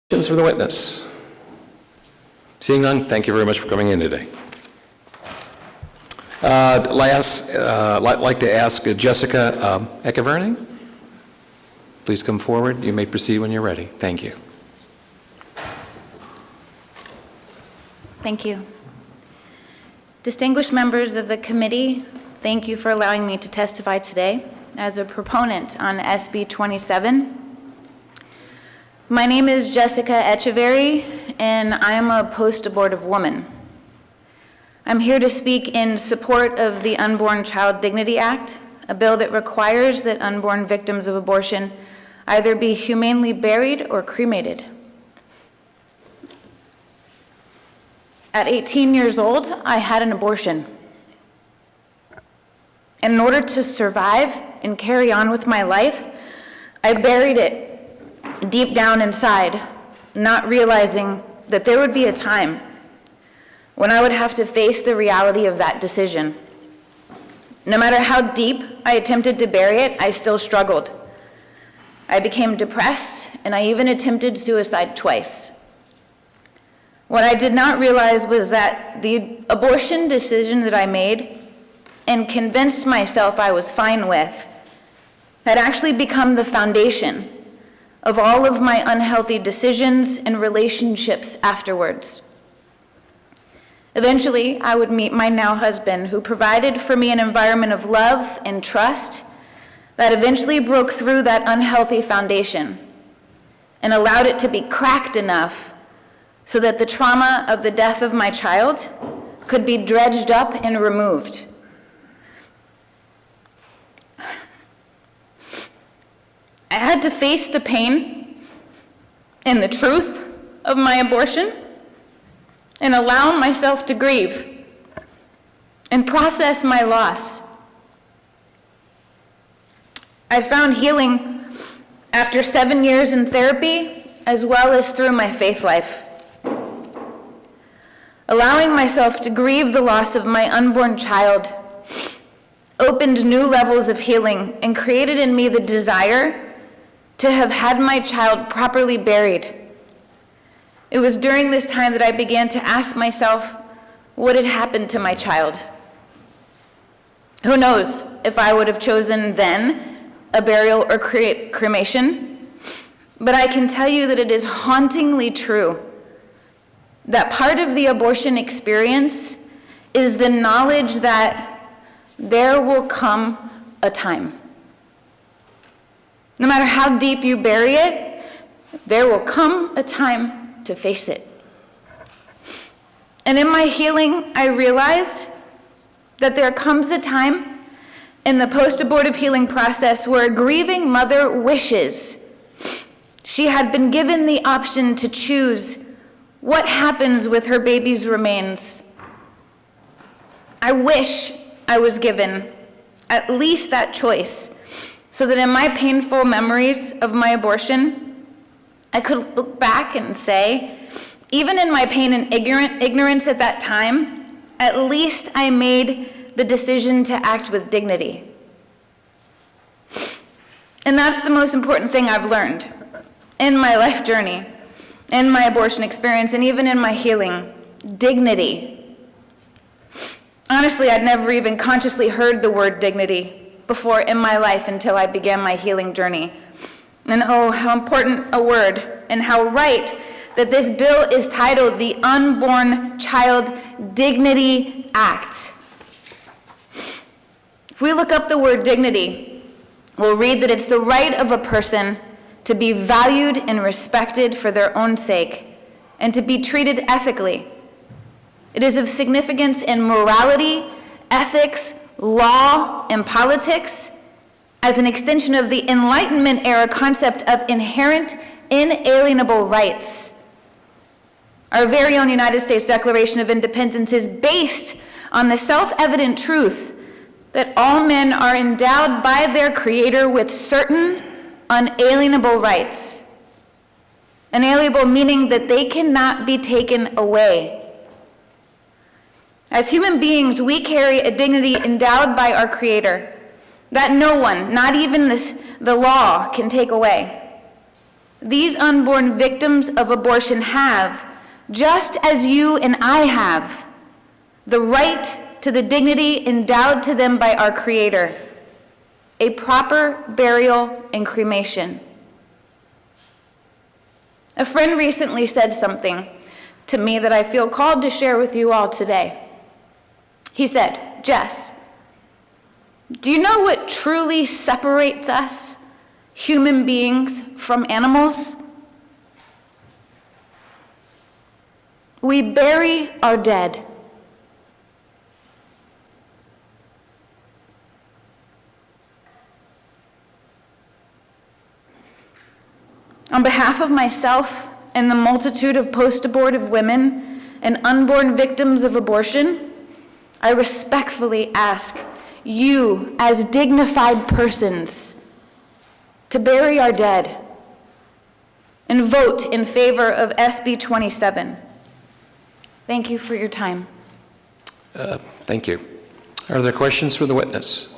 Questions for the witness? Seeing none, thank you very much for coming in today. I'd like to ask Jessica Echeverry. Please come forward. You may proceed when you're ready. Thank you. Thank you. Distinguished members of the committee, thank you for allowing me to testify today as a proponent on SB 27. My name is Jessica Echeverry, and I am a post-abortive woman. I'm here to speak in support of the Unborn Child Dignity Act, a bill that requires that unborn victims of abortion either be humanely buried or cremated. At 18 years old, I had an abortion. And in order to survive and carry on with my life, I buried it deep down inside, not realizing that there would be a time when I would have to face the reality of that decision. No matter how deep I attempted to bury it, I still struggled. I became depressed, and I even attempted suicide twice. What I did not realize was that the abortion decision that I made and convinced myself I was fine with had actually become the foundation of all of my unhealthy decisions and relationships afterwards. Eventually, I would meet my now husband, who provided for me an environment of love and trust that eventually broke through that unhealthy foundation and allowed it to be cracked enough so that the trauma of the death of my child could be dredged up and removed. I had to face the pain and the truth of my abortion and allow myself to grieve and process my loss. I found healing after 7 years in therapy, as well as through my faith life. Allowing myself to grieve the loss of my unborn child opened new levels of healing and created in me the desire to have had my child properly buried. It was during this time that I began to ask myself what had happened to my child. Who knows if I would have chosen then a burial or cremation, but I can tell you that it is hauntingly true that part of the abortion experience is the knowledge that there will come a time. No matter how deep you bury it, there will come a time to face it. And in my healing, I realized that there comes a time in the post-abortive healing process where a grieving mother wishes she had been given the option to choose what happens with her baby's remains. I wish I was given at least that choice, so that in my painful memories of my abortion, I could look back and say, even in my pain and ignorance at that time, at least I made the decision to act with dignity. And that's the most important thing I've learned in my life journey, in my abortion experience, and even in my healing: dignity. Honestly, I'd never even consciously heard the word dignity before in my life until I began my healing journey. And oh, how important a word, and how right that this bill is titled the Unborn Child Dignity Act. If we look up the word dignity, we'll read that it's the right of a person to be valued and respected for their own sake and to be treated ethically. It is of significance in morality, ethics, law, and politics as an extension of the Enlightenment era concept of inherent, inalienable rights. Our very own United States Declaration of Independence is based on the self-evident truth that all men are endowed by their Creator with certain unalienable rights. Inalienable meaning that they cannot be taken away. As human beings, we carry a dignity endowed by our Creator that no one, not even the law, can take away. These unborn victims of abortion have, just as you and I have, the right to the dignity endowed to them by our Creator, a proper burial and cremation. A friend recently said something to me that I feel called to share with you all today. He said, "Jess, do you know what truly separates us, human beings, from animals? We bury our dead." On behalf of myself and the multitude of post-abortive women and unborn victims of abortion, I respectfully ask you, as dignified persons, to bury our dead and vote in favor of SB 27. Thank you for your time. Thank you. Are there questions for the witness?